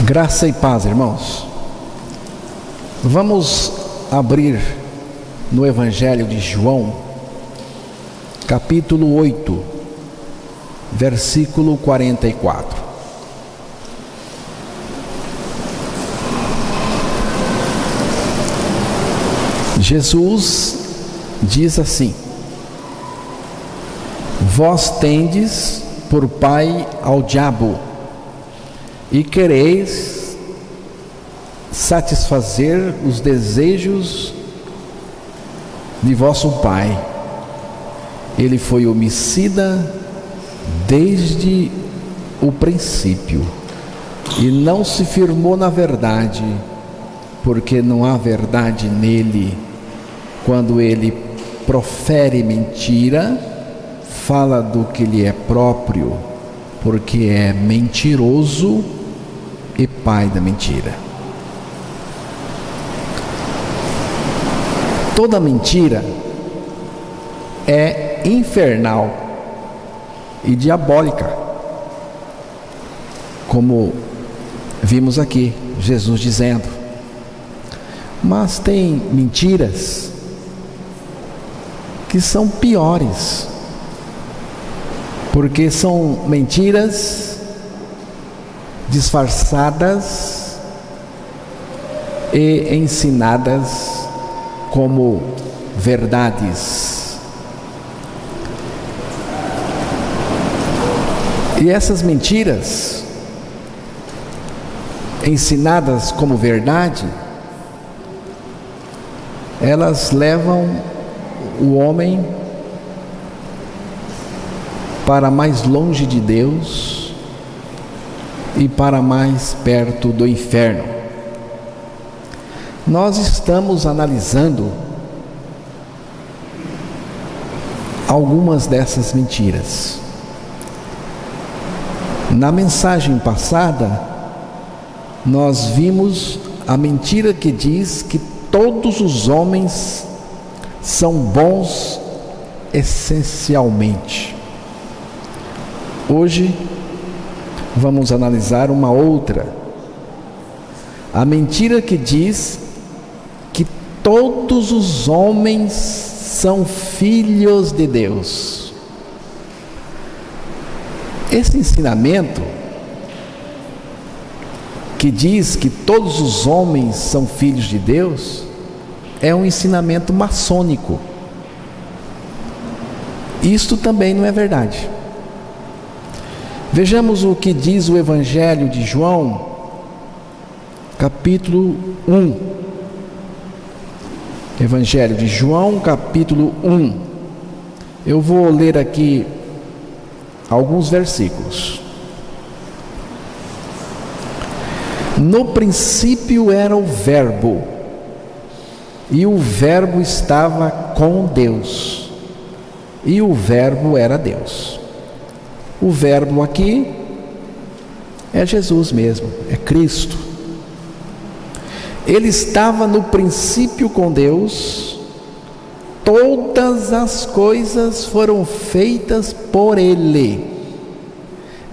Graça e paz, irmãos. Vamos abrir no Evangelho de João, capítulo 8, versículo 44. Jesus diz assim: Vós tendes por pai ao diabo, e quereis satisfazer os desejos de vosso pai. Ele foi homicida desde o princípio e não se firmou na verdade, porque não há verdade nele. Quando ele profere mentira, fala do que lhe é próprio, porque é mentiroso e pai da mentira. Toda mentira é infernal e diabólica, como vimos aqui Jesus dizendo. Mas tem mentiras que são piores, porque são mentiras disfarçadas e ensinadas como verdades. E essas mentiras ensinadas como verdade, elas levam o homem para mais longe de Deus e para mais perto do inferno. Nós estamos analisando algumas dessas mentiras. Na mensagem passada, nós vimos a mentira que diz que todos os homens são bons essencialmente. Hoje vamos analisar uma outra, a mentira que diz que todos os homens são filhos de Deus. Esse ensinamento que diz que todos os homens são filhos de Deus é um ensinamento maçônico. Isto também não é verdade. Vejamos o que diz o Evangelho de João, capítulo 1. Evangelho de João, capítulo 1. Eu vou ler aqui alguns versículos. No princípio era o Verbo, e o Verbo estava com Deus, e o Verbo era Deus. O Verbo aqui é Jesus mesmo, é Cristo. Ele estava no princípio com Deus, todas as coisas foram feitas por Ele,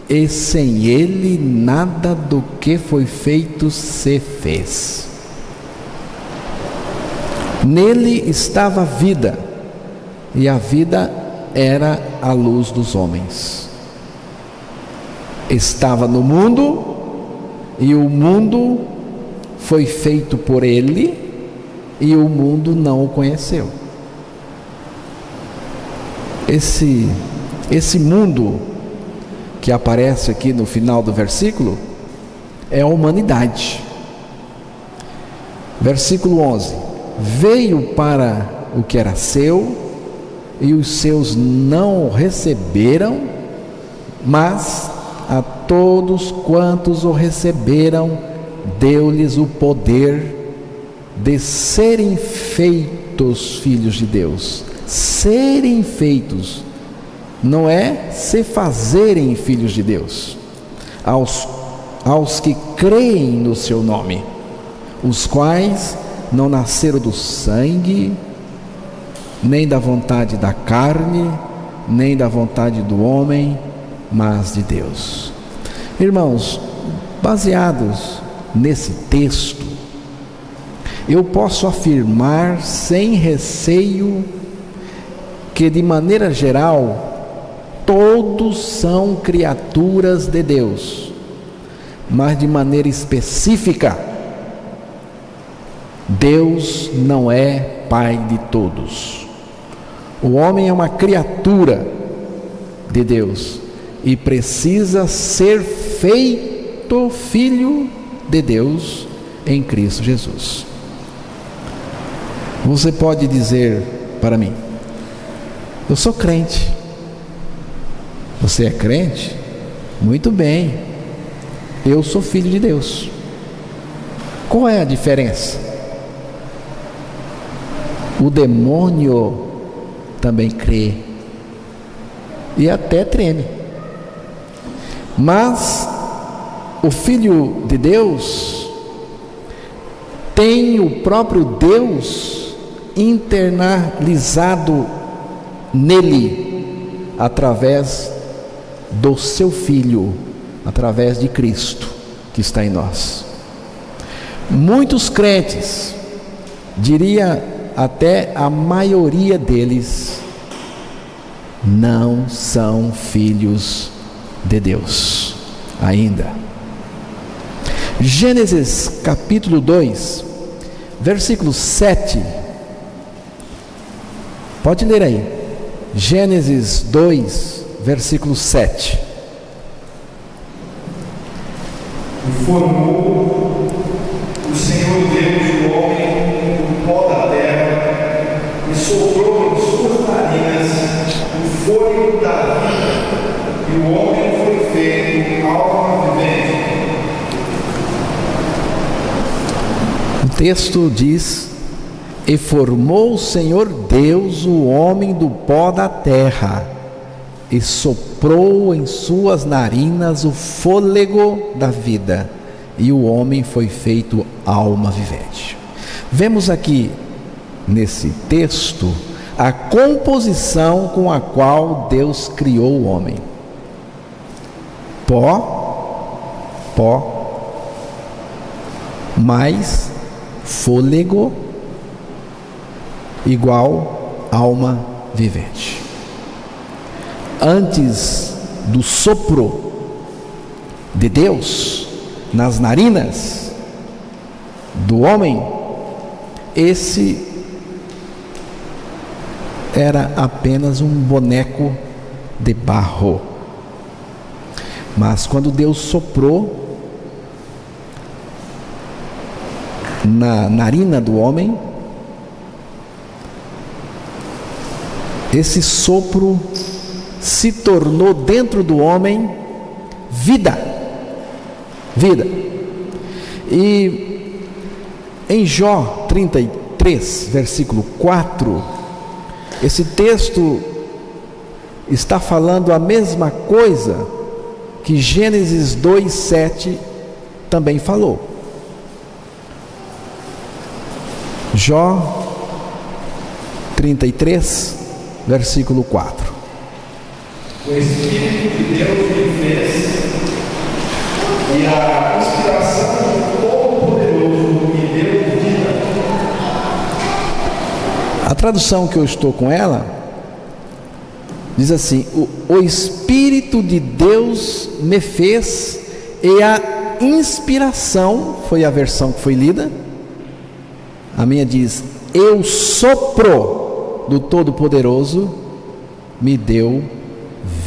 e sem Ele nada do que foi feito se fez. Nele estava a vida, e a vida era a luz dos homens. Estava no mundo, e o mundo foi feito por Ele, e o mundo não o conheceu. Esse mundo que aparece aqui no final do versículo é a humanidade. Versículo 11: Veio para o que era seu, e os seus não o receberam, mas a todos quantos o receberam, deu-lhes o poder de serem feitos filhos de Deus. Serem feitos, não é se fazerem filhos de Deus. Aos que creem no seu nome, os quais não nasceram do sangue, nem da vontade da carne, nem da vontade do homem, mas de Deus. Irmãos, baseados nesse texto, eu posso afirmar sem receio que, de maneira geral, todos são criaturas de Deus, mas de maneira específica, Deus não é Pai de todos. O homem é uma criatura de Deus e precisa ser feito filho de Deus em Cristo Jesus. Você pode dizer para mim: eu sou crente. Você é crente? Muito bem. Eu sou filho de Deus. Qual é a diferença? O demônio também crê e até treme. Mas o Filho de Deus tem o próprio Deus internalizado nele, através do seu Filho, através de Cristo que está em nós. Muitos crentes, diria até a maioria deles, não são filhos de Deus ainda. Gênesis capítulo 2, versículo 7. Pode ler aí. Gênesis 2, versículo 7. E formou o Senhor Deus o homem do pó da terra e soprou em suas narinas o fôlego da vida, e o homem foi feito alma vivente. O texto diz: e formou o Senhor Deus o homem do pó da terra e soprou em suas narinas o fôlego da vida, e o homem foi feito alma vivente. Vemos aqui nesse texto a composição com a qual Deus criou o homem. Pó, mais fôlego igual alma vivente. Antes do sopro de Deus nas narinas do homem, esse era apenas um boneco de barro. Mas quando Deus soprou na narina do homem, esse sopro se tornou dentro do homem vida. E em Jó 33, versículo 4, esse texto está falando a mesma coisa que Gênesis 2:7 também falou. Jó 33, versículo 4. O Espírito de Deus me fez, e a inspiração do Todo-Poderoso me deu vida. A tradução que eu estou com ela diz assim: o Espírito de Deus me fez, e a inspiração, foi a versão que foi lida. A minha diz: e o sopro do Todo-Poderoso me deu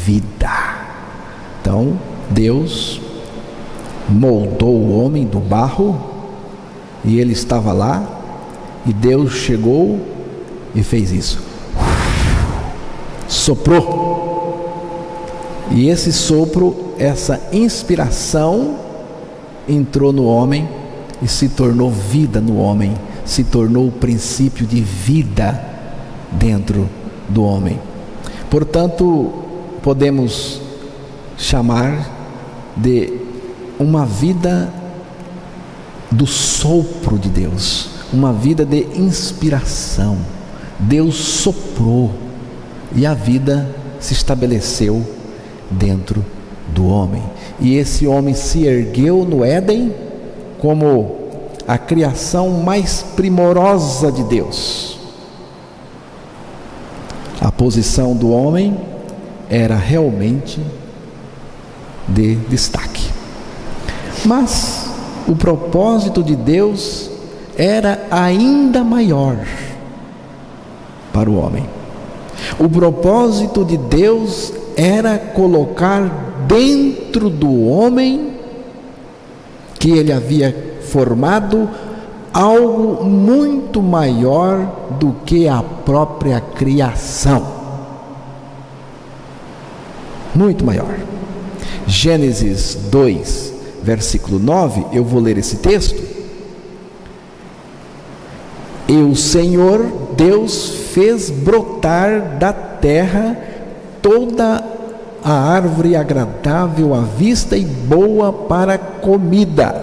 vida. Então Deus moldou o homem do barro, e ele estava lá, e Deus chegou e fez isso, soprou, e esse sopro, essa inspiração entrou no homem e se tornou vida no homem, se tornou o princípio de vida dentro do homem. Portanto, podemos chamar de uma vida do sopro de Deus, uma vida de inspiração. Deus soprou e a vida se estabeleceu dentro do homem, e esse homem se ergueu no Éden como a criação mais primorosa de Deus. A posição do homem era realmente de destaque. Mas o propósito de Deus era ainda maior para o homem. O propósito de Deus era colocar dentro do homem que ele havia formado algo muito maior do que a própria criação. Muito maior. Gênesis 2, versículo 9, eu vou ler esse texto. E o Senhor Deus fez brotar da terra toda a árvore agradável à vista e boa para comida,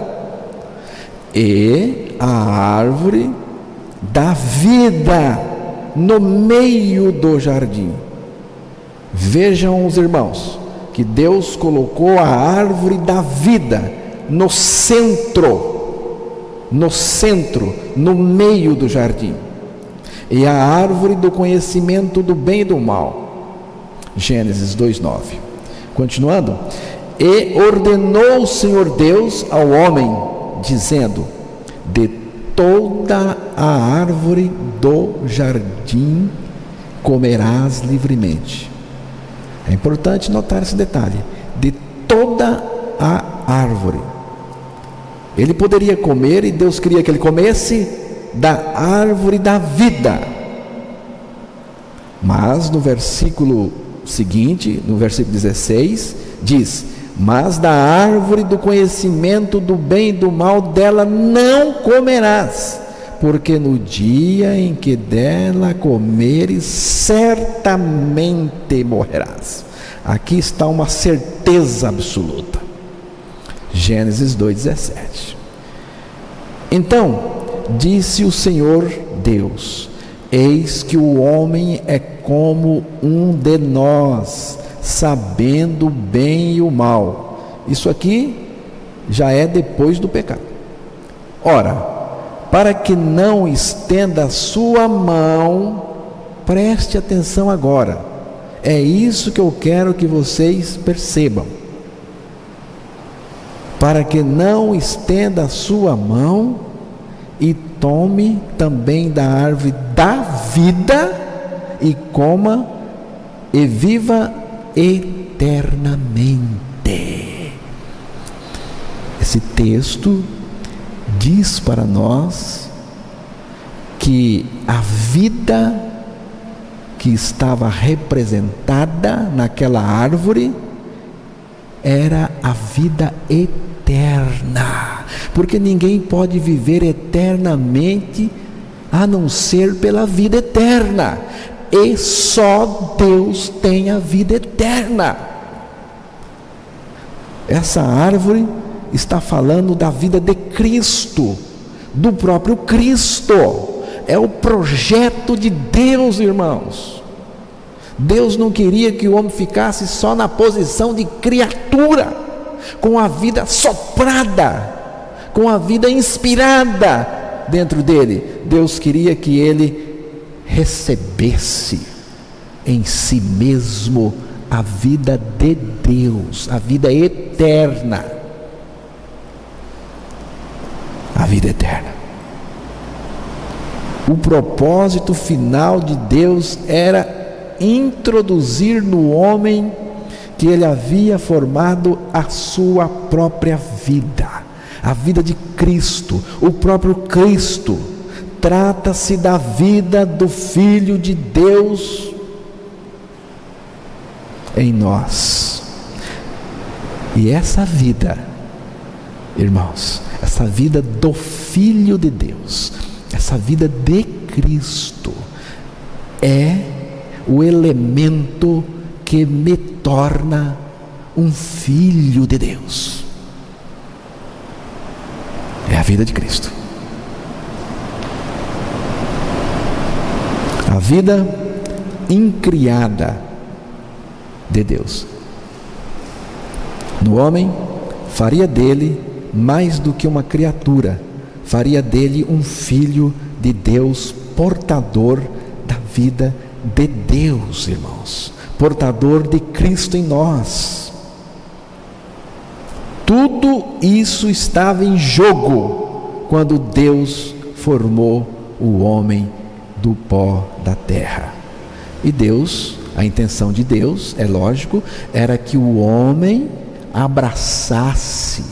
e a árvore da vida no meio do jardim. Vejam os irmãos, que Deus colocou a árvore da vida no centro, no meio do jardim, e a árvore do conhecimento do bem e do mal. Gênesis 2:9. Continuando, e ordenou o Senhor Deus ao homem, dizendo: de toda a árvore do jardim comerás livremente. É importante notar esse detalhe: de toda a árvore. Ele poderia comer, e Deus queria que ele comesse da árvore da vida. Mas no versículo seguinte, no versículo 16, diz: mas da árvore do conhecimento do bem e do mal dela não comerás, porque no dia em que dela comeres, certamente morrerás. Aqui está uma certeza absoluta. Gênesis 2:17. Então disse o Senhor Deus: eis que o homem é como um de nós, sabendo o bem e o mal. Isso aqui já é depois do pecado. Ora, para que não estenda a sua mão, preste atenção agora, é isso que eu quero que vocês percebam. Para que não estenda a sua mão e tome também da árvore da vida e coma e viva eternamente. Esse texto diz para nós que a vida que estava representada naquela árvore era a vida eterna, porque ninguém pode viver eternamente a não ser pela vida eterna, e só Deus tem a vida eterna. Essa árvore está falando da vida de Cristo, do próprio Cristo. É o projeto de Deus, irmãos. Deus não queria que o homem ficasse só na posição de criatura, com a vida soprada, com a vida inspirada dentro dele. Deus queria que ele recebesse em si mesmo a vida de Deus, a vida eterna. A vida eterna. O propósito final de Deus era introduzir no homem que ele havia formado a sua própria vida, a vida de Cristo, o próprio Cristo. Trata-se da vida do Filho de Deus em nós. E essa vida, irmãos, essa vida do Filho de Deus, essa vida de Cristo, é o elemento que me torna um filho de Deus. É a vida de Cristo. A vida incriada de Deus. No homem, faria dele mais do que uma criatura, faria dele um filho de Deus, portador da vida de Deus, irmãos, portador de Cristo em nós. Tudo isso estava em jogo quando Deus formou o homem do pó da terra. E Deus, a intenção de Deus, é lógico, era que o homem abraçasse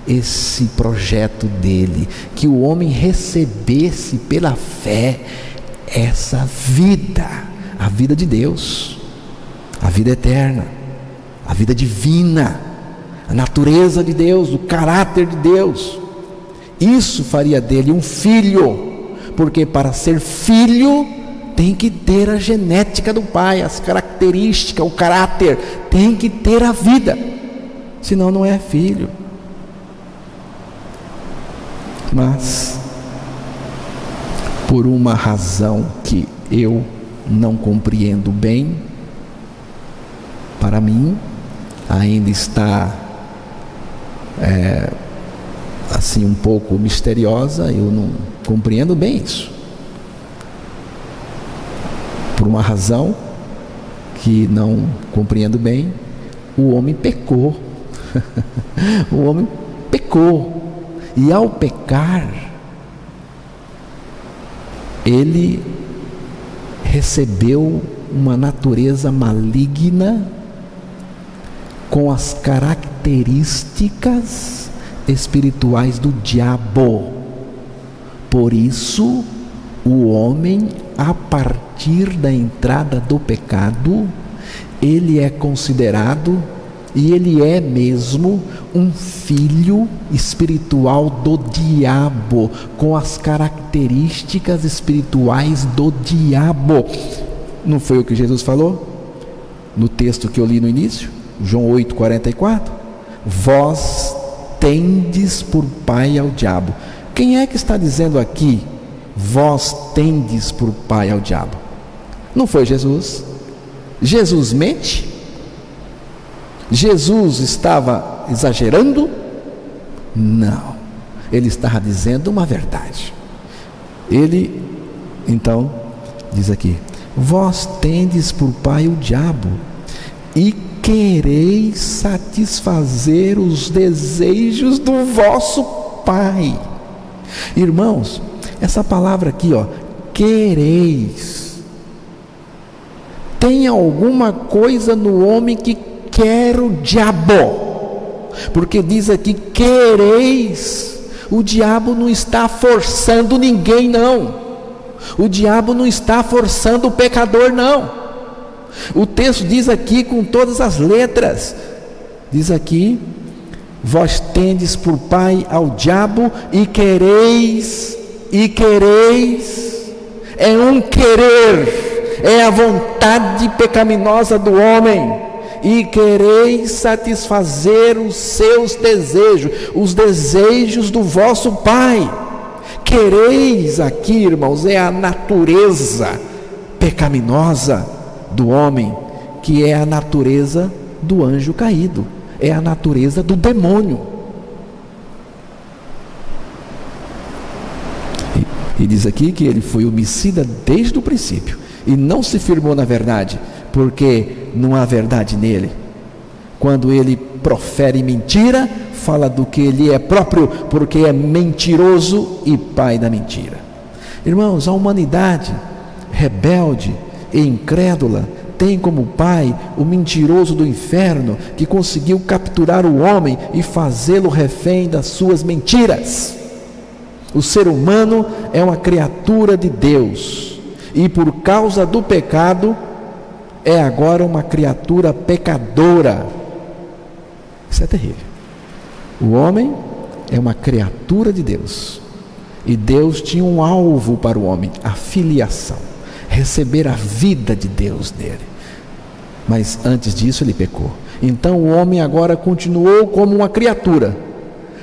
esse projeto dele, que o homem recebesse pela fé essa vida, a vida de Deus, a vida eterna, a vida divina, a natureza de Deus, o caráter de Deus. Isso faria dele um filho, porque para ser filho tem que ter a genética do pai, as características, o caráter, tem que ter a vida, senão não é filho. Mas por uma razão que eu não compreendo bem, para mim ainda está assim um pouco misteriosa, eu não compreendo bem isso. Por uma razão que não compreendo bem, o homem pecou. O homem pecou. E ao pecar, ele recebeu uma natureza maligna com as características espirituais do diabo. Por isso, o homem, a partir da entrada do pecado, ele é considerado, e ele é mesmo, um filho espiritual do diabo, com as características espirituais do diabo. Não foi o que Jesus falou no texto que eu li no início, João 8,44? Vós tendes por pai ao diabo. Quem é que está dizendo aqui, vós tendes por pai ao diabo? Não foi Jesus. Jesus mente? Jesus estava exagerando? Não, ele estava dizendo uma verdade. Ele, então, diz aqui: vós tendes por pai o diabo, e quereis satisfazer os desejos do vosso pai. Irmãos, essa palavra aqui, quereis, tem alguma coisa no homem que quer o diabo, porque diz aqui quereis. O diabo não está forçando ninguém, não. O diabo não está forçando o pecador, não. O texto diz aqui com todas as letras, diz aqui: vós tendes por pai ao diabo, e quereis, é um querer, é a vontade pecaminosa do homem, e quereis satisfazer os seus desejos, os desejos do vosso pai. Quereis aqui, irmãos, é a natureza pecaminosa do homem, que é a natureza do anjo caído, é a natureza do demônio. E diz aqui que ele foi homicida desde o princípio, e não se firmou na verdade, porque não há verdade nele. Quando ele profere mentira, fala do que ele é próprio, porque é mentiroso e pai da mentira. Irmãos, a humanidade rebelde e incrédula tem como pai o mentiroso do inferno, que conseguiu capturar o homem e fazê-lo refém das suas mentiras. O ser humano é uma criatura de Deus, e por causa do pecado é agora uma criatura pecadora. Isso é terrível. O homem é uma criatura de Deus, e Deus tinha um alvo para o homem: a filiação, receber a vida de Deus nele. Mas antes disso ele pecou. Então o homem agora continuou como uma criatura,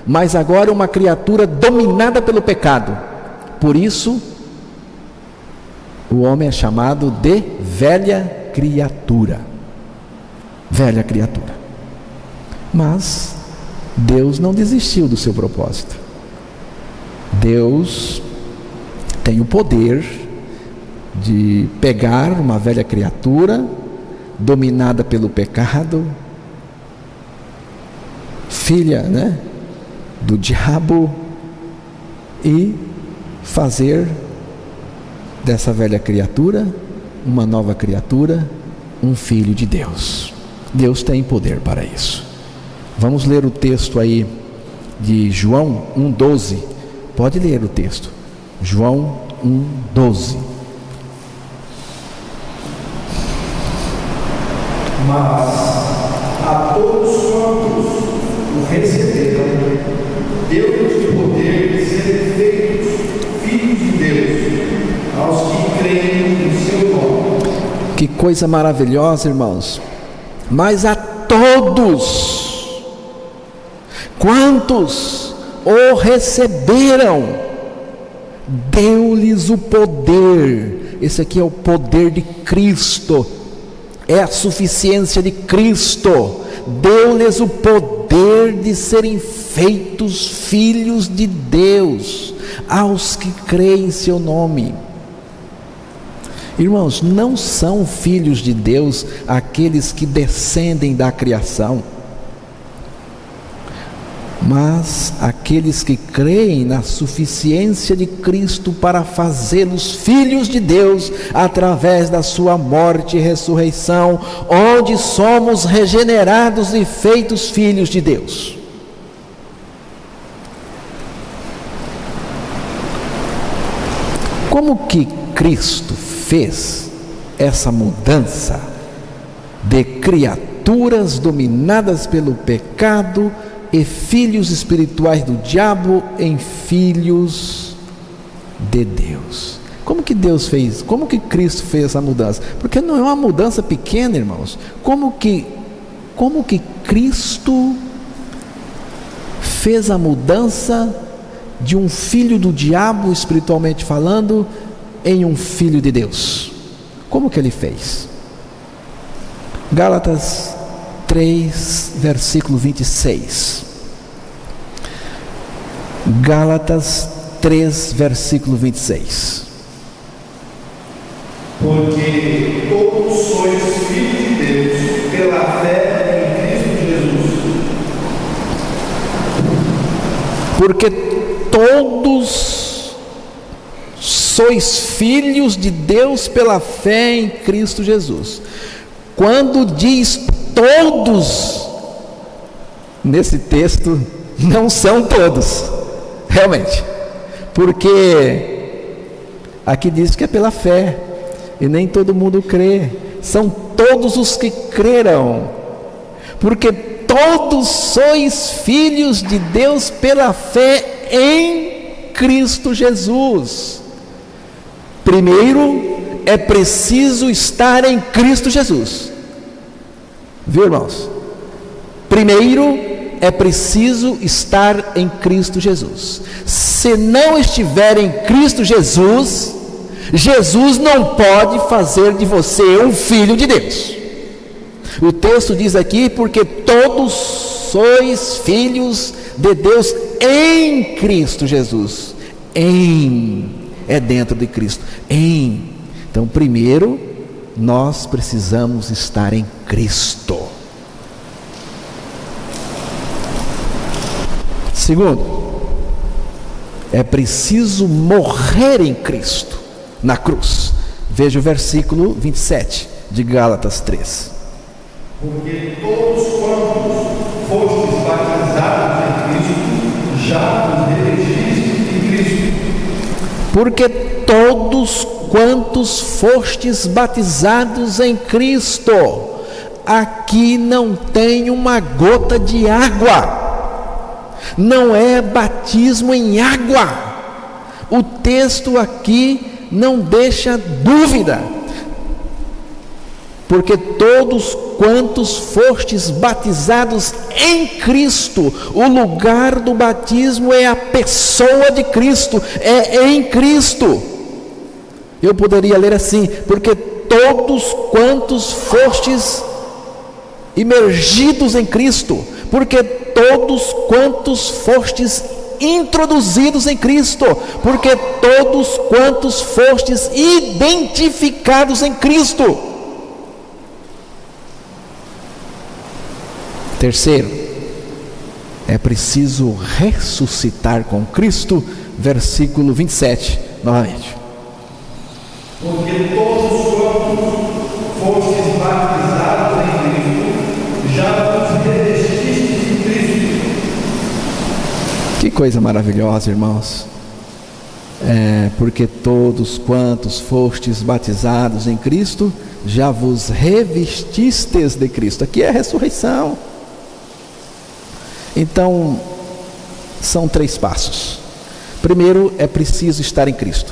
mas agora uma criatura dominada pelo pecado. Por isso o homem é chamado de velha criatura. Velha criatura. Mas Deus não desistiu do seu propósito. Deus tem o poder de pegar uma velha criatura dominada pelo pecado, filha, do diabo, e fazer dessa velha criatura uma nova criatura, um filho de Deus. Deus tem poder para isso. Vamos ler o texto aí de João 1,12. Pode ler o texto. João 1,12. Mas a todos quantos o receberam, deu-lhes o poder de serem feitos filhos de Deus, aos que creem no seu nome. Que coisa maravilhosa, irmãos. Mas a todos quantos o receberam, deu-lhes o poder. Esse aqui é o poder de Cristo, é a suficiência de Cristo. Deu-lhes o poder de serem feitos filhos de Deus, aos que creem em seu nome. Irmãos, não são filhos de Deus aqueles que descendem da criação, mas aqueles que creem na suficiência de Cristo para fazê-los filhos de Deus através da sua morte e ressurreição, onde somos regenerados e feitos filhos de Deus. Como que Cristo fez essa mudança de criaturas dominadas pelo pecado e filhos espirituais do diabo em filhos de Deus? Como que Deus fez? Como que Cristo fez essa mudança? Porque não é uma mudança pequena, irmãos. Como que Cristo fez a mudança de um filho do diabo, espiritualmente falando, em um filho de Deus? Como que ele fez? Gálatas 3, versículo 26. Gálatas 3, versículo 26. Porque todos sois filhos de Deus pela fé em Cristo Jesus. Porque todos sois filhos de Deus pela fé em Cristo Jesus. Quando diz todos, nesse texto, não são todos, realmente, porque aqui diz que é pela fé, e nem todo mundo crê. São todos os que creram, porque todos sois filhos de Deus pela fé em Cristo Jesus. Primeiro é preciso estar em Cristo Jesus, viu, irmãos? Primeiro é preciso estar em Cristo Jesus. Se não estiver em Cristo Jesus, Jesus não pode fazer de você um filho de Deus. O texto diz aqui: porque todos sois filhos de Deus em Cristo Jesus. É dentro de Cristo. Então, primeiro, nós precisamos estar em Cristo. Segundo, é preciso morrer em Cristo, na cruz. Veja o versículo 27 de Gálatas 3. Porque todos quantos fostes batizados em Cristo, já os revestistes em Cristo. Porque todos quantos fostes batizados em Cristo. Aqui não tem uma gota de água, não é batismo em água. O texto aqui não deixa dúvida. Porque todos quantos fostes batizados em Cristo, o lugar do batismo é a pessoa de Cristo, é em Cristo. Eu poderia ler assim: porque todos quantos fostes imergidos em Cristo, porque todos quantos fostes introduzidos em Cristo, porque todos quantos fostes identificados em Cristo. Terceiro, é preciso ressuscitar com Cristo, versículo 27, novamente. Porque todos quantos fostes batizados em Cristo, já vos revestistes de Cristo. Que coisa maravilhosa, irmãos. Porque todos quantos fostes batizados em Cristo, já vos revestistes de Cristo. Aqui é a ressurreição. Então, são 3 passos. Primeiro, é preciso estar em Cristo.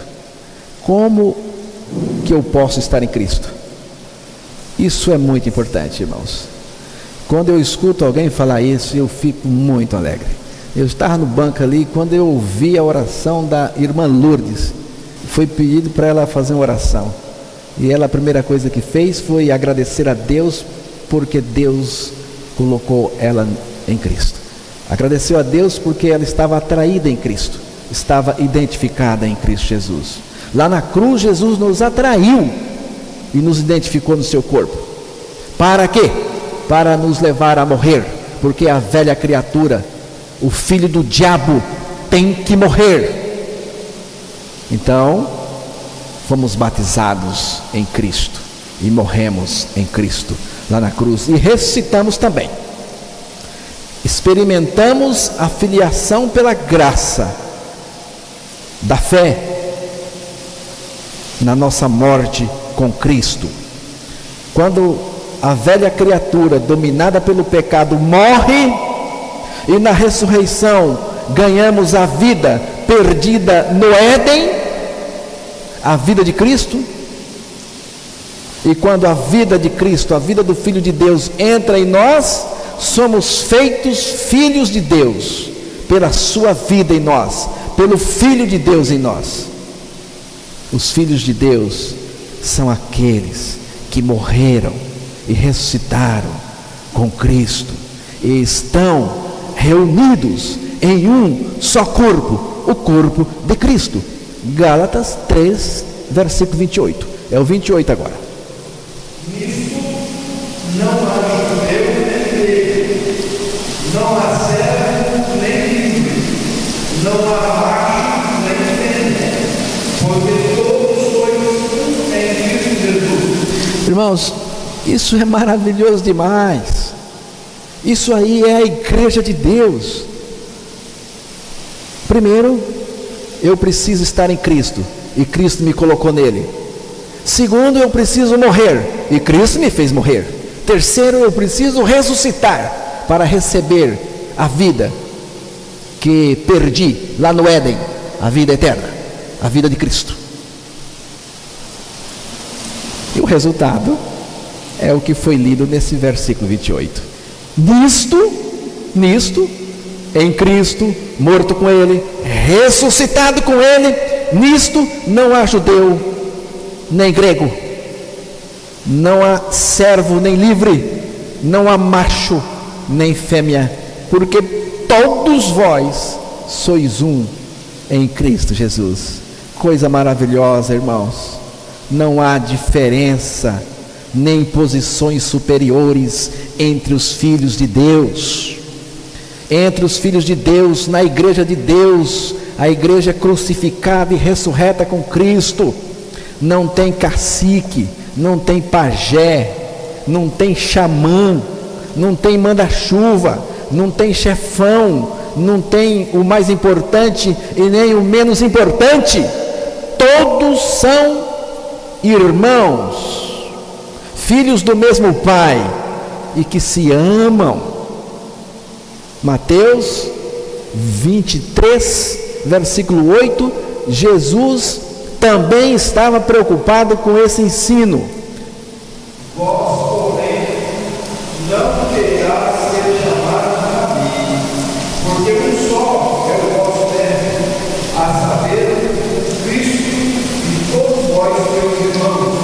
Como que eu posso estar em Cristo? Isso é muito importante, irmãos. Quando eu escuto alguém falar isso, eu fico muito alegre. Eu estava no banco ali, quando eu ouvi a oração da irmã Lourdes, foi pedido para ela fazer uma oração. E ela, a primeira coisa que fez foi agradecer a Deus, porque Deus colocou ela em Cristo. Agradeceu a Deus porque ela estava atraída em Cristo, estava identificada em Cristo Jesus. Lá na cruz, Jesus nos atraiu e nos identificou no seu corpo. Para quê? Para nos levar a morrer, porque a velha criatura, o filho do diabo, tem que morrer. Então, fomos batizados em Cristo e morremos em Cristo lá na cruz, e ressuscitamos também. Experimentamos a filiação pela graça da fé na nossa morte com Cristo. Quando a velha criatura dominada pelo pecado morre, e na ressurreição ganhamos a vida perdida no Éden, a vida de Cristo. E quando a vida de Cristo, a vida do Filho de Deus entra em nós, somos feitos filhos de Deus, pela sua vida em nós, pelo Filho de Deus em nós. Os filhos de Deus são aqueles que morreram e ressuscitaram com Cristo, e estão reunidos em um só corpo, o corpo de Cristo. Gálatas 3, versículo 28. É o 28 agora. Nisto não há judeu nem grego, não há servo nem livre, não há macho nem fêmea, porque todos sois um em Cristo Jesus. Irmãos, isso é maravilhoso demais. Isso aí é a igreja de Deus. Primeiro, eu preciso estar em Cristo, e Cristo me colocou nele. Segundo, eu preciso morrer, e Cristo me fez morrer. Terceiro, eu preciso ressuscitar para receber a vida que perdi lá no Éden, a vida eterna, a vida de Cristo. E o resultado é o que foi lido nesse versículo 28. Nisto, em Cristo, morto com Ele, ressuscitado com Ele, nisto não há judeu nem grego, não há servo nem livre, não há macho nem fêmea, porque todos vós sois um em Cristo Jesus. Coisa maravilhosa, irmãos. Não há diferença nem posições superiores entre os filhos de Deus. Entre os filhos de Deus, na igreja de Deus, a igreja crucificada e ressurreta com Cristo, não tem cacique, não tem pajé, não tem xamã, não tem manda-chuva, não tem chefão, não tem o mais importante e nem o menos importante. Todos são irmãos, filhos do mesmo Pai, e que se amam. Mateus 23, versículo 8, Jesus também estava preocupado com esse ensino. Vós, porém, não queirais ser chamados rabi, porque um só é o vosso mestre, a saber, Cristo, e todos vós sois irmãos.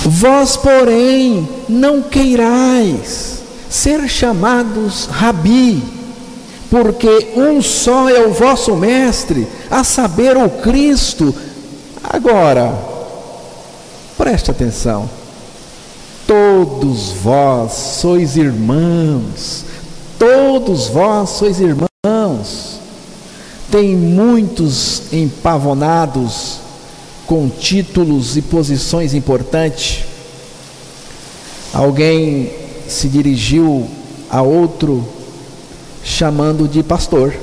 Vós, porém, não queirais ser chamados Rabi, porque um só é o vosso mestre, a saber, o Cristo. Agora, preste atenção, todos vós sois irmãos, todos vós sois irmãos. Tem muitos empavonados com títulos e posições importantes. Alguém se dirigiu a outro chamando de pastor.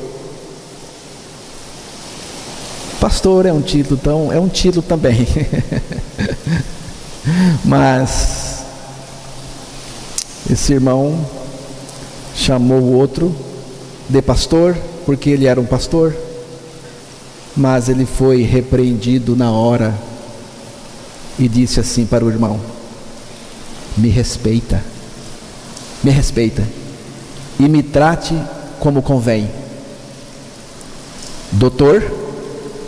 Pastor é um título também. Mas esse irmão chamou o outro de pastor, porque ele era um pastor, mas ele foi repreendido na hora e disse assim para o irmão: me respeita e me trate como convém. Doutor,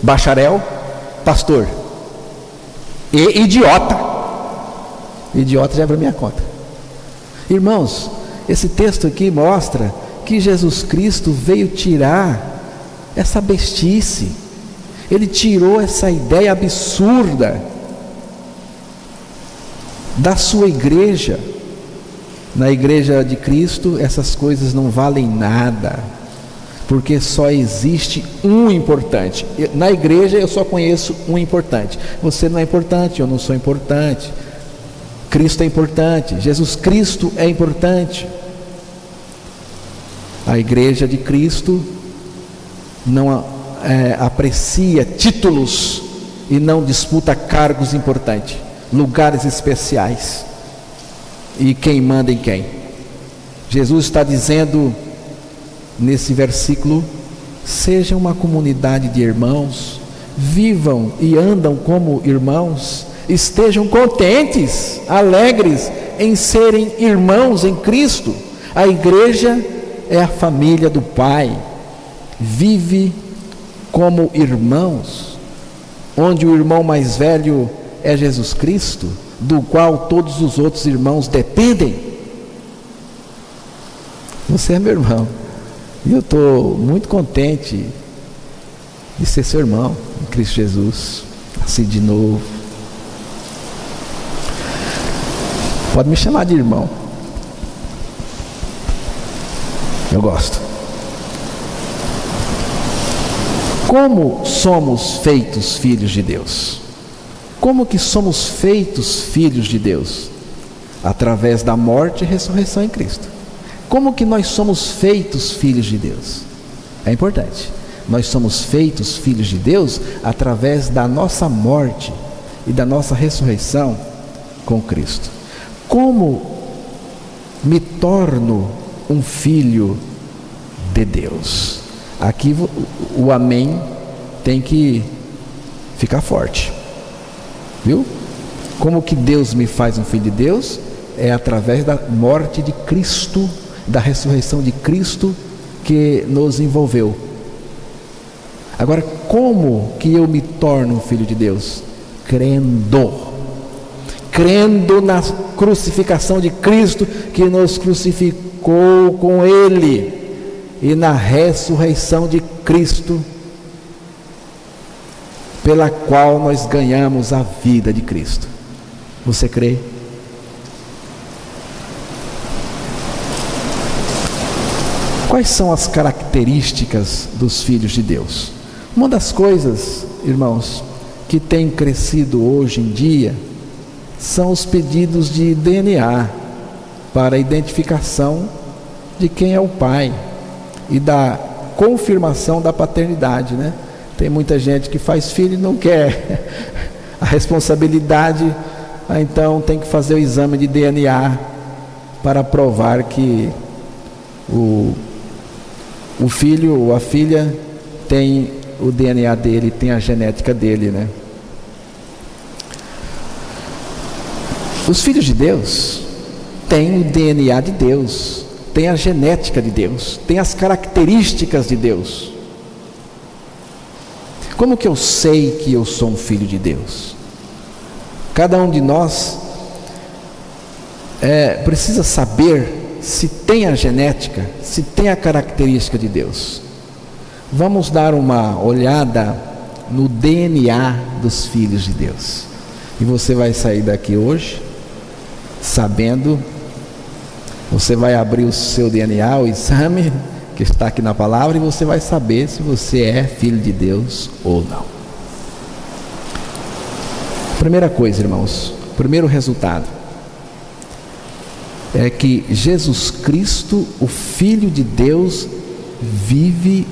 bacharel, pastor e idiota. Idiota já é para minha conta. Irmãos, esse texto aqui mostra que Jesus Cristo veio tirar essa bestice. Ele tirou essa ideia absurda da sua igreja. Na igreja de Cristo, essas coisas não valem nada, porque só existe um importante. Na igreja eu só conheço um importante. Você não é importante, eu não sou importante. Cristo é importante, Jesus Cristo é importante. A igreja de Cristo não aprecia títulos e não disputa cargos importantes, lugares especiais e quem manda em quem. Jesus está dizendo nesse versículo: sejam uma comunidade de irmãos, vivam e andam como irmãos, estejam contentes, alegres em serem irmãos em Cristo. A igreja é a família do Pai, vive como irmãos, onde o irmão mais velho é Jesus Cristo, do qual todos os outros irmãos dependem. Você é meu irmão, e eu estou muito contente de ser seu irmão em Cristo Jesus, assim de novo. Pode me chamar de irmão, eu gosto. Como somos feitos filhos de Deus? Como que somos feitos filhos de Deus? Através da morte e ressurreição em Cristo. Como que nós somos feitos filhos de Deus? É importante. Nós somos feitos filhos de Deus através da nossa morte e da nossa ressurreição com Cristo. Como me torno um filho de Deus? Aqui o amém tem que ficar forte, viu? Como que Deus me faz um filho de Deus? É através da morte de Cristo, da ressurreição de Cristo que nos envolveu. Agora, como que eu me torno um filho de Deus? Crendo na crucificação de Cristo, que nos crucificou com Ele, e na ressurreição de Cristo, pela qual nós ganhamos a vida de Cristo. Você crê? Quais são as características dos filhos de Deus? Uma das coisas, irmãos, que tem crescido hoje em dia são os pedidos de DNA para a identificação de quem é o pai e da confirmação da paternidade, né? Tem muita gente que faz filho e não quer a responsabilidade, então tem que fazer o exame de DNA para provar que o filho ou a filha tem o DNA dele, tem a genética dele, né? Os filhos de Deus têm o DNA de Deus, têm a genética de Deus, têm as características de Deus. Como que eu sei que eu sou um filho de Deus? Cada um de nós precisa saber se tem a genética, se tem a característica de Deus. Vamos dar uma olhada no DNA dos filhos de Deus. E você vai sair daqui hoje sabendo, você vai abrir o seu DNA, o exame que está aqui na palavra, e você vai saber se você é filho de Deus ou não. Primeira coisa, irmãos, primeiro resultado é que Jesus Cristo, o Filho de Deus, vive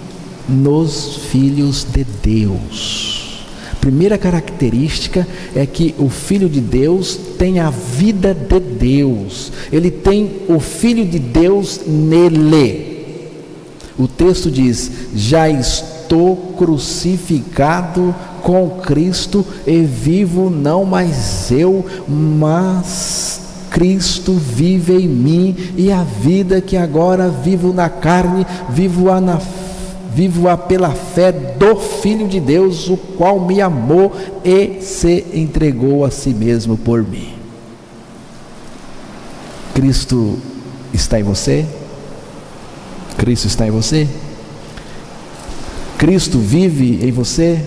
nos filhos de Deus. Primeira característica é que o Filho de Deus tem a vida de Deus. Ele tem o Filho de Deus nele. O texto diz: já estou crucificado com Cristo e vivo não mais eu, mas Cristo vive em mim, e a vida que agora vivo na carne, vivo-a pela fé do Filho de Deus, o qual me amou e se entregou a si mesmo por mim. Cristo está em você? Cristo está em você? Cristo vive em você?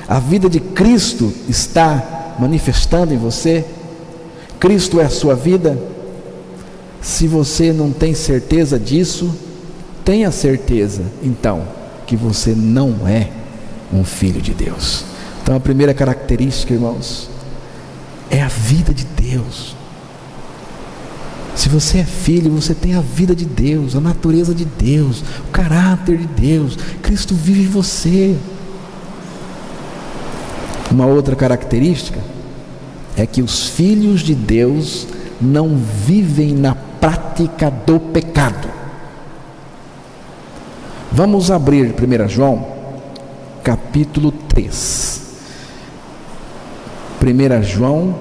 A vida de Cristo está manifestando em você? Cristo é a sua vida? Se você não tem certeza disso, tenha certeza, então, que você não é um filho de Deus. Então, a primeira característica, irmãos, é a vida de Deus. Se você é filho, você tem a vida de Deus, a natureza de Deus, o caráter de Deus. Cristo vive em você. Uma outra característica é que os filhos de Deus não vivem na prática do pecado. Vamos abrir 1 João, capítulo 3. 1 João,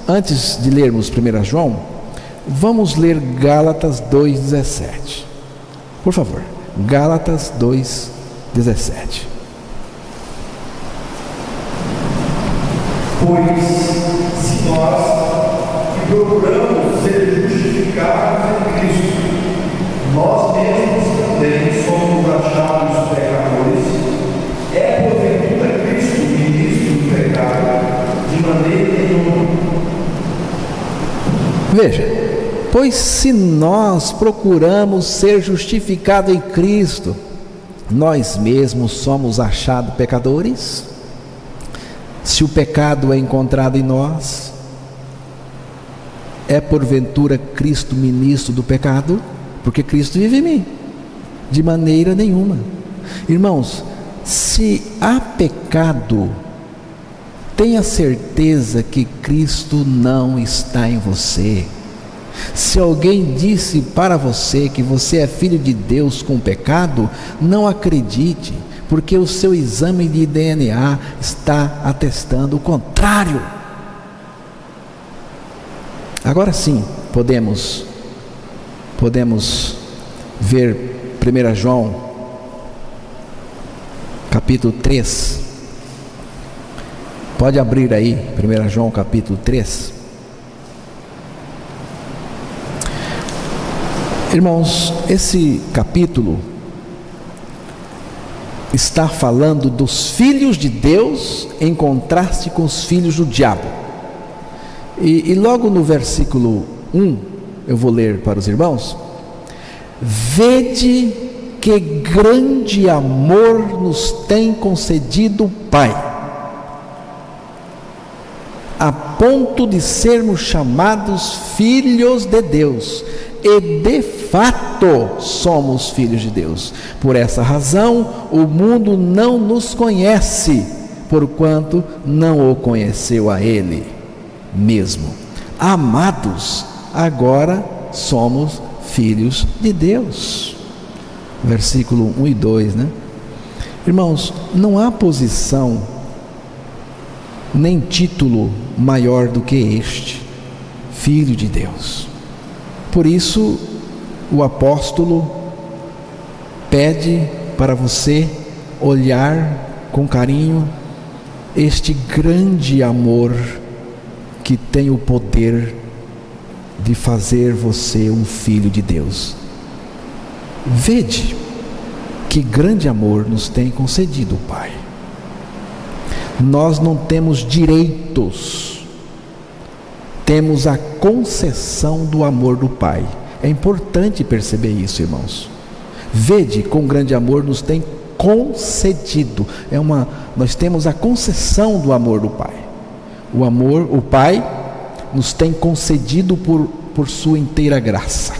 antes de lermos 1 João, vamos ler Gálatas 2,17. Por favor, Gálatas 2,17. Pois, se nós que procuramos ser justificados em Cristo, nós mesmos também somos achados pecadores, é porventura Cristo ministro do pecado? De maneira nenhuma. Veja, pois se nós procuramos ser justificados em Cristo, nós mesmos somos achados pecadores? Se o pecado é encontrado em nós, é porventura Cristo ministro do pecado? Porque Cristo vive em mim. De maneira nenhuma. Irmãos, se há pecado, tenha certeza que Cristo não está em você. Se alguém disse para você que você é filho de Deus com pecado, não acredite, porque o seu exame de DNA está atestando o contrário. Agora sim, podemos ver 1 João, capítulo 3. Pode abrir aí, 1 João, capítulo 3. Irmãos, esse capítulo está falando dos filhos de Deus em contraste com os filhos do diabo. E logo no versículo 1, eu vou ler para os irmãos: vede que grande amor nos tem concedido o Pai, a ponto de sermos chamados filhos de Deus, e de fato somos filhos de Deus. Por essa razão o mundo não nos conhece, porquanto não o conheceu a Ele mesmo. Amados, agora somos filhos de Deus. Versículo 1 e 2, né? Irmãos, não há posição nem título maior do que este: filho de Deus. Por isso o apóstolo pede para você olhar com carinho este grande amor que tem o poder de fazer você um filho de Deus. Vede que grande amor nos tem concedido o Pai. Nós não temos direitos, temos a concessão do amor do Pai. É importante perceber isso, irmãos. Vede com grande amor nos tem concedido. Nós temos a concessão do amor do Pai. O Pai nos tem concedido por sua inteira graça.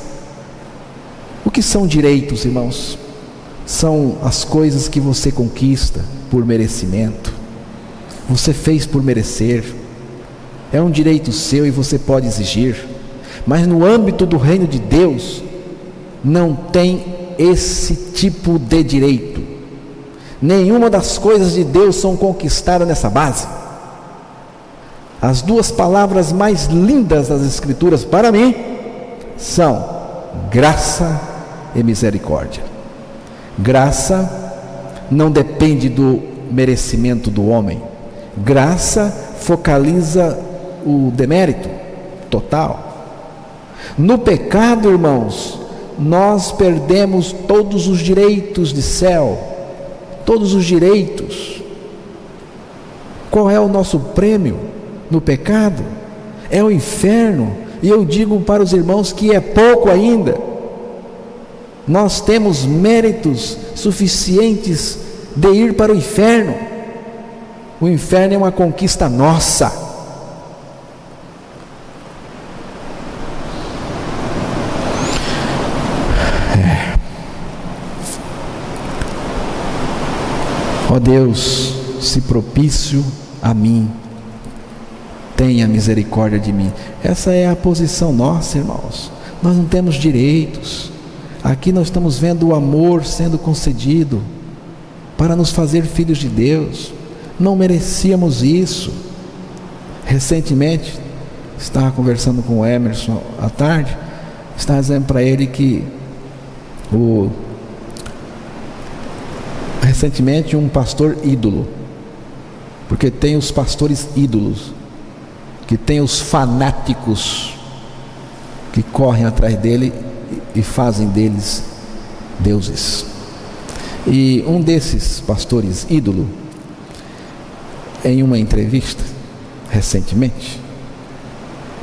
O que são direitos, irmãos? São as coisas que você conquista por merecimento. Você fez por merecer. É um direito seu e você pode exigir. Mas no âmbito do reino de Deus, não tem esse tipo de direito. Nenhuma das coisas de Deus são conquistadas nessa base. As duas palavras mais lindas das Escrituras para mim são graça e misericórdia. Graça não depende do merecimento do homem. Graça focaliza o demérito total. No pecado, irmãos, nós perdemos todos os direitos de céu, todos os direitos. Qual é o nosso prêmio no pecado? É o inferno. E eu digo para os irmãos que é pouco ainda. Nós temos méritos suficientes de ir para o inferno. O inferno é uma conquista nossa. Ó Deus, se propício a mim, tenha misericórdia de mim. Essa é a posição nossa, irmãos. Nós não temos direitos. Aqui nós estamos vendo o amor sendo concedido para nos fazer filhos de Deus. Não merecíamos isso. Recentemente, estava conversando com o Emerson à tarde, estava dizendo para ele que recentemente um pastor ídolo, porque tem os pastores ídolos, que tem os fanáticos que correm atrás dele e fazem deles deuses. E um desses pastores ídolo, em uma entrevista recentemente,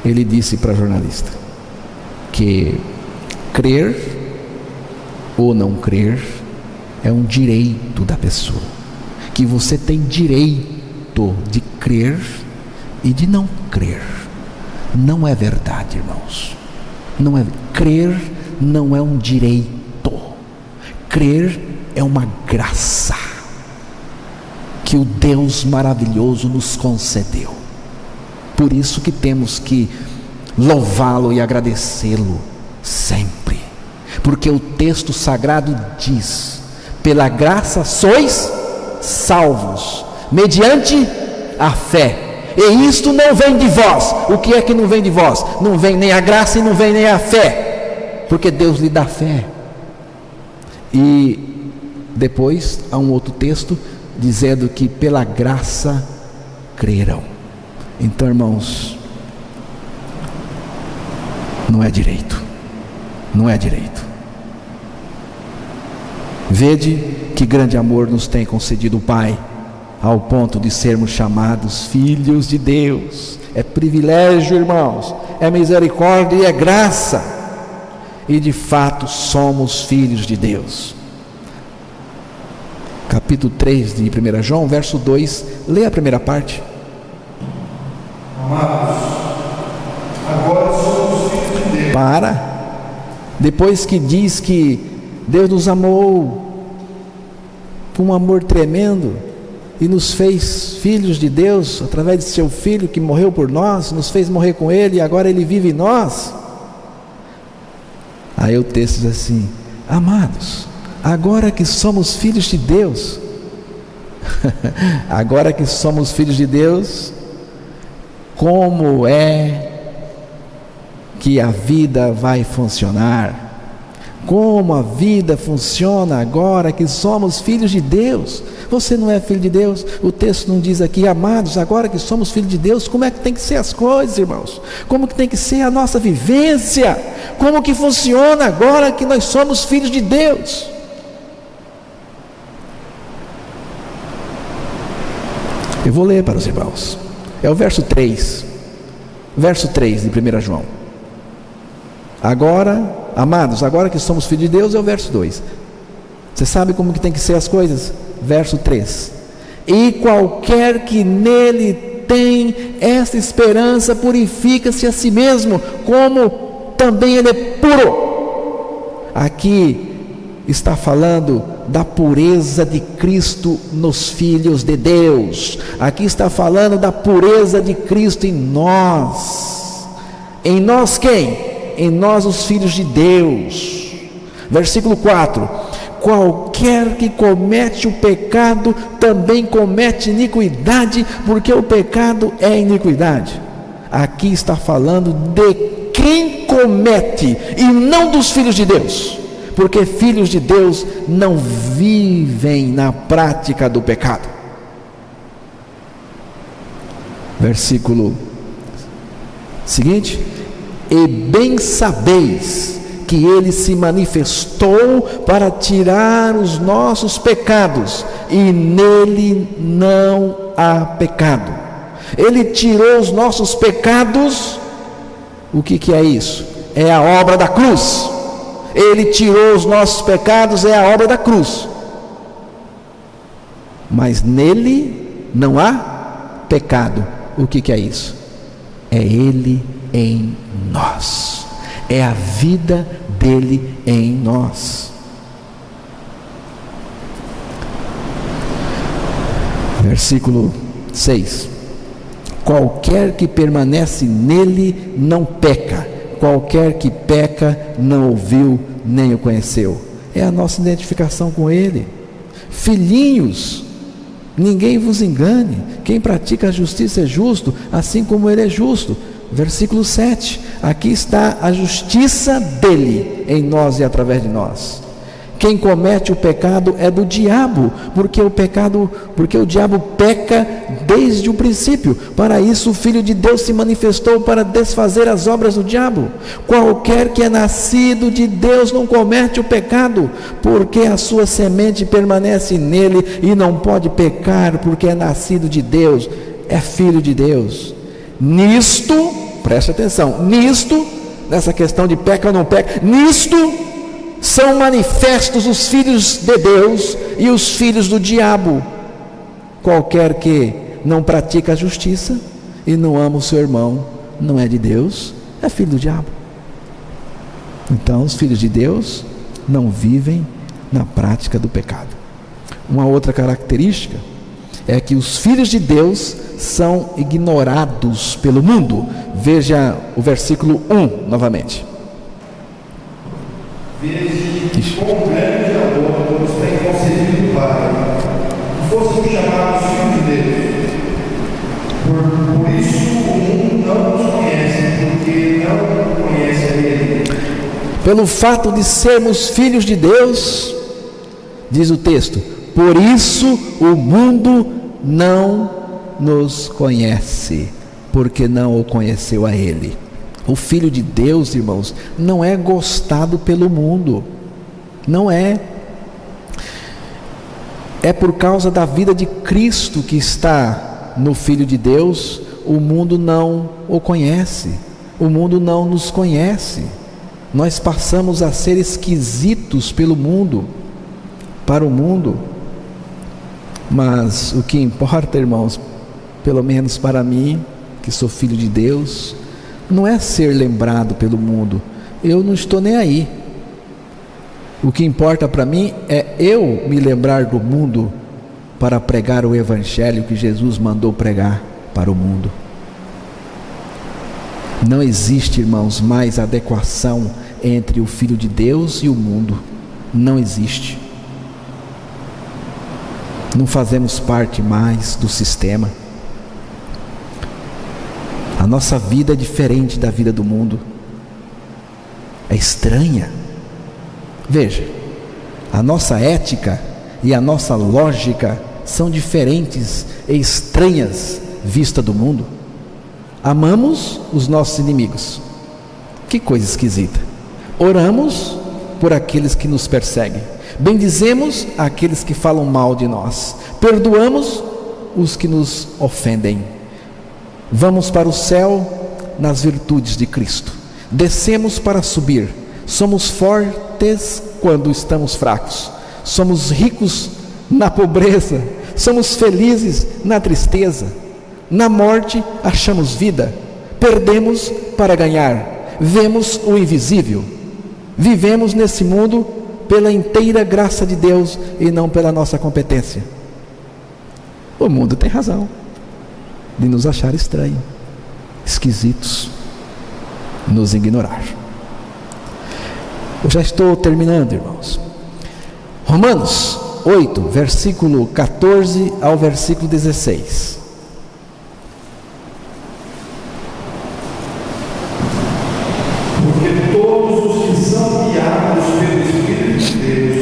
ele disse para a jornalista que crer ou não crer é um direito da pessoa, que você tem direito de crer e de não crer. Não é verdade, irmãos. Não é. Crer não é um direito. Crer é uma graça que o Deus maravilhoso nos concedeu. Por isso que temos que louvá-lo e agradecê-lo sempre, porque o texto sagrado diz: pela graça sois salvos, mediante a fé. E isto não vem de vós. O que é que não vem de vós? Não vem nem a graça e não vem nem a fé, porque Deus lhe dá fé. E depois há um outro texto dizendo que pela graça creram. Então, irmãos, não é direito. Não é direito. Vede que grande amor nos tem concedido o Pai, ao ponto de sermos chamados filhos de Deus. É privilégio, irmãos, é misericórdia e é graça. E de fato somos filhos de Deus. Capítulo 3 de 1 João, verso 2, lê a primeira parte. Amados, agora somos filhos de Deus. Depois que diz que Deus nos amou com um amor tremendo e nos fez filhos de Deus através de seu Filho que morreu por nós, nos fez morrer com Ele e agora Ele vive em nós. Aí o texto diz assim: amados, agora que somos filhos de Deus, agora que somos filhos de Deus, como é que a vida vai funcionar? como a vida funciona agora que somos filhos de Deus. Você não é filho de Deus? O texto não diz aqui, amados, agora que somos filhos de Deus, como é que tem que ser as coisas, irmãos? Como que tem que ser a nossa vivência? Como que funciona agora que nós somos filhos de Deus? Eu vou ler para os irmãos. É o verso 3. Verso 3 de 1 João. Agora, amados, agora que somos filhos de Deus, é o verso 2. Você sabe como que tem que ser as coisas? Verso 3. E qualquer que nele tem esta esperança, purifica-se a si mesmo, como também ele é puro. Aqui está falando da pureza de Cristo nos filhos de Deus. Aqui está falando da pureza de Cristo em nós. Em nós quem? Em nós os filhos de Deus. Versículo 4: qualquer que comete o pecado também comete iniquidade, porque o pecado é iniquidade. Aqui está falando de quem comete e não dos filhos de Deus, porque filhos de Deus não vivem na prática do pecado. Versículo seguinte: e bem sabeis que ele se manifestou para tirar os nossos pecados, e nele não há pecado. Ele tirou os nossos pecados. O que é isso? É a obra da cruz. Ele tirou os nossos pecados, é a obra da cruz. Mas nele não há pecado. O que é isso? É ele em nós. É a vida dele em nós. Versículo 6: qualquer que permanece nele não peca. Qualquer que peca não ouviu nem o conheceu. É a nossa identificação com ele. Filhinhos, ninguém vos engane. Quem pratica a justiça é justo, assim como ele é justo. Versículo 7: aqui está a justiça dele em nós e através de nós. Quem comete o pecado é do diabo, porque o diabo peca desde o princípio. Para isso o Filho de Deus se manifestou, para desfazer as obras do diabo. Qualquer que é nascido de Deus não comete o pecado, porque a sua semente permanece nele e não pode pecar, porque é nascido de Deus, é filho de Deus. Nisto, preste atenção, nessa questão de peca ou não peca, nisto são manifestos os filhos de Deus e os filhos do diabo. Qualquer que não pratica a justiça e não ama o seu irmão, não é de Deus, é filho do diabo. Então os filhos de Deus não vivem na prática do pecado. Uma outra característica é que os filhos de Deus são ignorados pelo mundo. Veja o versículo 1 novamente. Vede quão grande amor nos tem concedido o Pai, que fôssemos chamados filhos de Deus. Por isso o mundo não nos conhece, porque não conhece a Ele. Pelo fato de sermos filhos de Deus, diz o texto, por isso o mundo não nos conhece, porque não o conheceu a Ele. O Filho de Deus, irmãos, não é gostado pelo mundo. Não é. É por causa da vida de Cristo que está no Filho de Deus, o mundo não o conhece. O mundo não nos conhece. Nós passamos a ser esquisitos pelo mundo, para o mundo. Mas o que importa, irmãos, pelo menos para mim, que sou filho de Deus, não é ser lembrado pelo mundo. Eu não estou nem aí. O que importa para mim é eu me lembrar do mundo para pregar o evangelho que Jesus mandou pregar para o mundo. Não existe, irmãos, mais adequação entre o Filho de Deus e o mundo. Não existe. Não fazemos parte mais do sistema. A nossa vida é diferente da vida do mundo. É estranha. Veja, a nossa ética e a nossa lógica são diferentes e estranhas vista do mundo. Amamos os nossos inimigos. Que coisa esquisita. Oramos por aqueles que nos perseguem. Bendizemos aqueles que falam mal de nós. Perdoamos os que nos ofendem. Vamos para o céu nas virtudes de Cristo. Descemos para subir. Somos fortes quando estamos fracos. Somos ricos na pobreza. Somos felizes na tristeza. Na morte achamos vida. Perdemos para ganhar. Vemos o invisível. Vivemos nesse mundo pela inteira graça de Deus e não pela nossa competência. O mundo tem razão de nos achar estranhos, esquisitos, nos ignorar. Eu já estou terminando, irmãos. Romanos 8, versículo 14 ao versículo 16. Porque todos os que são guiados pelo Espírito de Deus,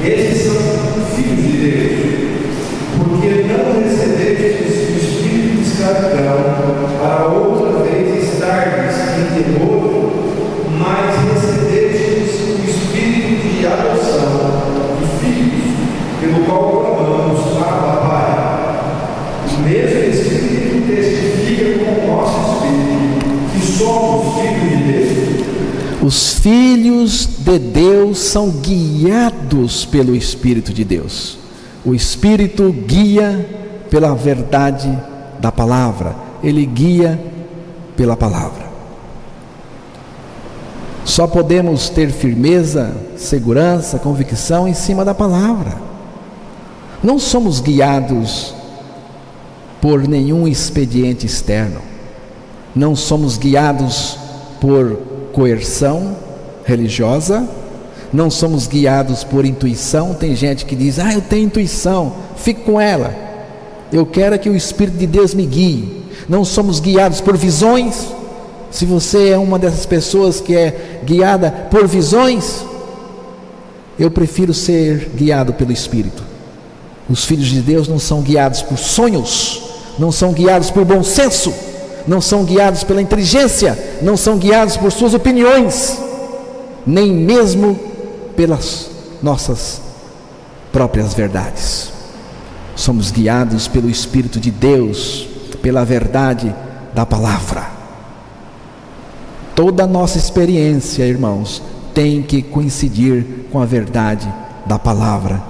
esses são filhos de Deus. Porque não recebestes o espírito de escravidão para outra vez estardes em temor, mas recebestes o espírito de adoção de filhos, pelo qual clamamos, Abba, Pai. O mesmo Espírito testifica com o nosso espírito que somos filhos de Deus. Os filhos de Deus são guiados pelo Espírito de Deus. O Espírito guia pela verdade da palavra. Ele guia pela palavra. Só podemos ter firmeza, segurança, convicção em cima da palavra. Não somos guiados por nenhum expediente externo. Não somos guiados por coerção religiosa. Não somos guiados por intuição. Tem gente que diz: eu tenho intuição, fico com ela, eu quero que o Espírito de Deus me guie. Não somos guiados por visões. Se você é uma dessas pessoas que é guiada por visões, eu prefiro ser guiado pelo Espírito. Os filhos de Deus não são guiados por sonhos, não são guiados por bom senso, não são guiados pela inteligência, não são guiados por suas opiniões, nem mesmo pelas nossas próprias verdades. Somos guiados pelo Espírito de Deus, pela verdade da palavra. Toda a nossa experiência, irmãos, tem que coincidir com a verdade da palavra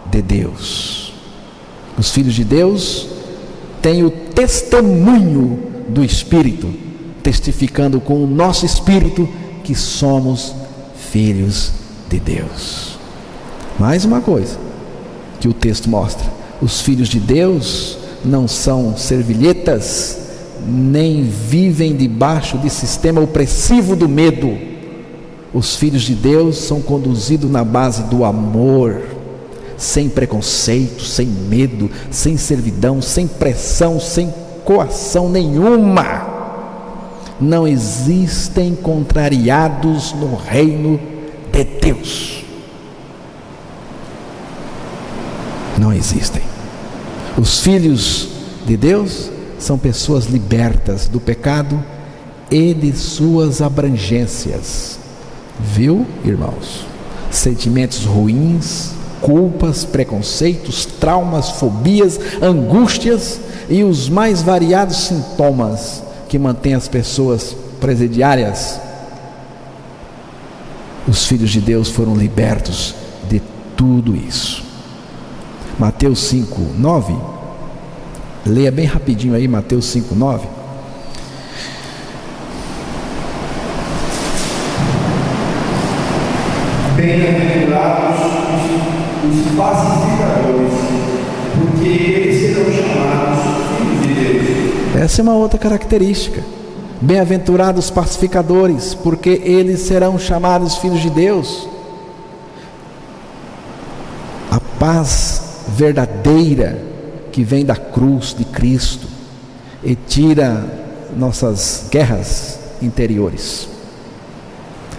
de Deus. Os filhos de Deus têm o testemunho do Espírito, testificando com o nosso espírito que somos filhos de Deus. Mais uma coisa que o texto mostra: os filhos de Deus não são servilhetas, nem vivem debaixo de sistema opressivo do medo. Os filhos de Deus são conduzidos na base do amor, sem preconceito, sem medo, sem servidão, sem pressão, sem coação nenhuma. Não existem contrariados no reino de Deus. Não existem. Os filhos de Deus são pessoas libertas do pecado e de suas abrangências. Viu, irmãos? Sentimentos ruins, culpas, preconceitos, traumas, fobias, angústias e os mais variados sintomas que mantêm as pessoas presidiárias. Os filhos de Deus foram libertos de tudo isso. Mateus 5:9. Leia bem rapidinho aí, Mateus 5:9. Bem-aventurados os pacificadores, porque eles serão chamados filhos de Deus. Essa é uma outra característica. Bem-aventurados os pacificadores, porque eles serão chamados filhos de Deus. A paz verdadeira que vem da cruz de Cristo e tira nossas guerras interiores.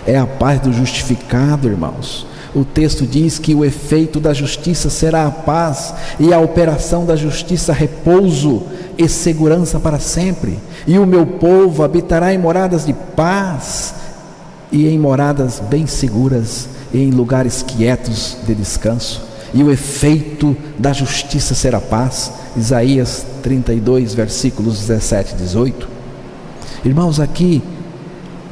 É a paz do justificado, irmãos. O texto diz que o efeito da justiça será a paz, e a operação da justiça repouso e segurança para sempre. E o meu povo habitará em moradas de paz, e em moradas bem seguras, e em lugares quietos de descanso. E o efeito da justiça será paz. Isaías 32, versículos 17 e 18. Irmãos, aqui,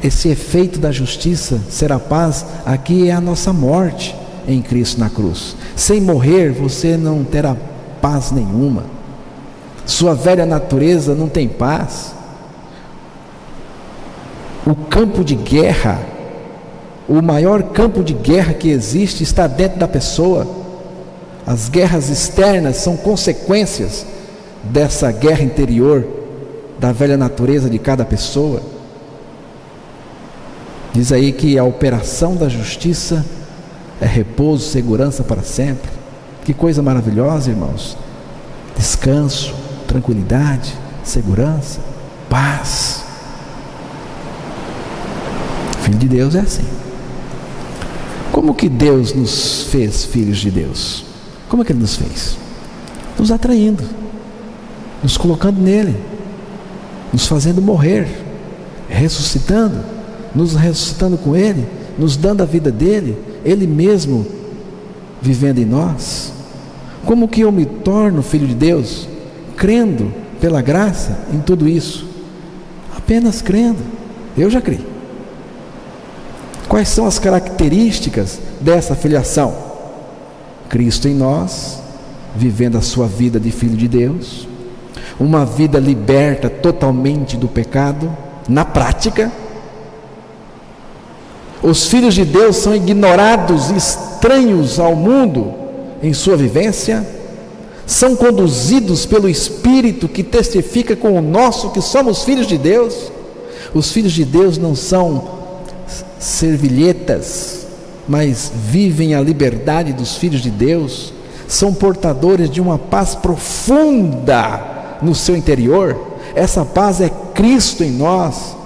esse efeito da justiça será paz, aqui é a nossa morte em Cristo na cruz. Sem morrer, você não terá paz nenhuma. Sua velha natureza não tem paz. O campo de guerra, o maior campo de guerra que existe, está dentro da pessoa. As guerras externas são consequências dessa guerra interior, da velha natureza de cada pessoa. Diz aí que a operação da justiça é repouso, segurança para sempre. Que coisa maravilhosa, irmãos. Descanso, tranquilidade, segurança, paz. Filho de Deus é assim. Como que Deus nos fez filhos de Deus? Como é que Ele nos fez? Nos atraindo, nos colocando nele, nos fazendo morrer, ressuscitando, nos ressuscitando com Ele, nos dando a vida dEle, Ele mesmo vivendo em nós. Como que eu me torno filho de Deus? Crendo pela graça em tudo isso. Apenas crendo. Eu já criei. Quais são as características dessa filiação? Cristo em nós, vivendo a sua vida de filho de Deus, uma vida liberta totalmente do pecado, na prática. Os filhos de Deus são ignorados, estranhos ao mundo em sua vivência, são conduzidos pelo Espírito que testifica com o nosso que somos filhos de Deus. Os filhos de Deus não são servilhetas, mas vivem a liberdade dos filhos de Deus, são portadores de uma paz profunda no seu interior. Essa paz é Cristo em nós.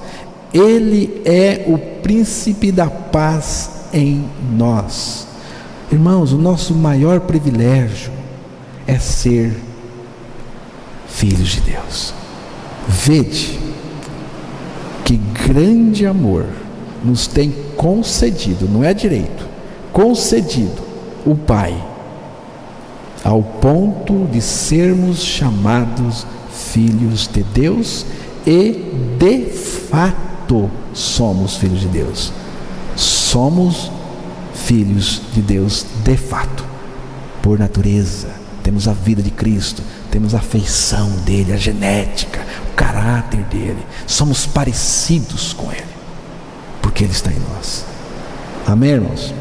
Ele é o príncipe da paz em nós. Irmãos, o nosso maior privilégio é ser filhos de Deus. Vede que grande amor nos tem concedido, não é direito, concedido o Pai, ao ponto de sermos chamados filhos de Deus, e de fato somos filhos de Deus. Somos filhos de Deus de fato, por natureza. Temos a vida de Cristo, temos a afeição dele, a genética, o caráter dele. Somos parecidos com ele, porque ele está em nós. Amém, irmãos?